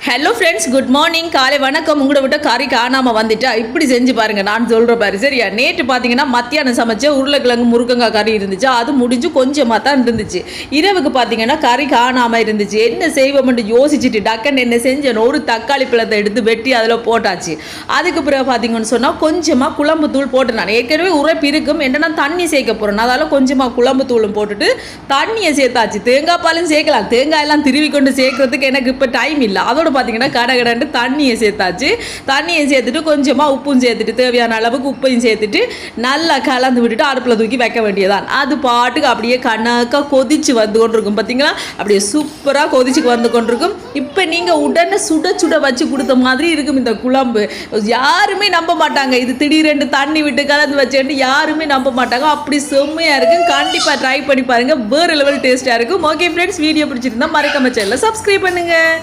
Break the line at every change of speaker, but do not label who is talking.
Hello friends, good morning. காலை வணக்கம். உங்களை விட்ட கறி காணாமல் வந்துட்டா இப்படி செஞ்சு பாருங்கள். நான் சொல்கிற பாரு சரியா. நேற்று பார்த்தீங்கன்னா மத்தியானம் சமைச்ச உருளைக்கிழங்கு முருங்கங்காய் கறி இருந்துச்சு. அது முடிஞ்சு கொஞ்சமாக தான் இருந்துச்சு. இரவுக்கு பார்த்தீங்கன்னா கறி காணாமல் இருந்துச்சு. என்ன செய்வோம்னு யோசிச்சுட்டு டக்குன்னு என்ன செஞ்சேன், ஒரு தக்காளி பழத்தை எடுத்து வெட்டி அதில் போட்டாச்சு. அதுக்கு பிறகு பார்த்தீங்கன்னு சொன்னால் கொஞ்சமாக குழம்பு தூள் போட்டு, நான் ஏற்கனவே உரைப்பு இருக்கும் என்னென்னா தண்ணி சேர்க்க போகிறேன். அதால் கொஞ்சமாக குழம்பு தூளும் போட்டுட்டு தண்ணியை சேர்த்தாச்சு. தேங்காய் பாலும் சேர்க்கலாம். தேங்காயெல்லாம் திருவி கொண்டு சேர்க்கறதுக்கு எனக்கு இப்போ டைம் இல்லை. அதோட பார்த்தீங்கன்னா கடகடன்னு தண்ணியை சேர்த்தாச்சு. தண்ணியை சேர்த்துட்டு கொஞ்சமாக உப்பும் சேர்த்துட்டு தேவையான அளவுக்கு உப்பையும் சேர்த்துட்டு நல்லா கலந்து விட்டுட்டு அடுப்பில் தூக்கி வைக்க வேண்டியதான். அது பாட்டுக்கு அப்படியே கணக்காக கொதிச்சு வந்து கொண்டிருக்கும். பார்த்தீங்களா, அப்படியே சூப்பராக கொதிச்சு வந்து கொண்டிருக்கும். இப்போ நீங்கள் உடனே சுட சுட வச்சு கொடுத்த மாதிரி இருக்கும் இந்த குழம்பு. யாருமே நம்ப மாட்டாங்க, இது திடீரென்று தண்ணி விட்டு கலந்து வச்சேன்ட்டு யாருமே நம்ப மாட்டாங்க. அப்படி செம்மையாக இருக்கும். கண்டிப்பாக ட்ரை பண்ணி பாருங்கள். வேறு லெவல் டேஸ்ட்டாக இருக்கும். ஓகே ஃப்ரெண்ட்ஸ், வீடியோ பிடிச்சிருந்தா மறக்காம சேனலை சப்ஸ்கிரைப் பண்ணுங்கள்.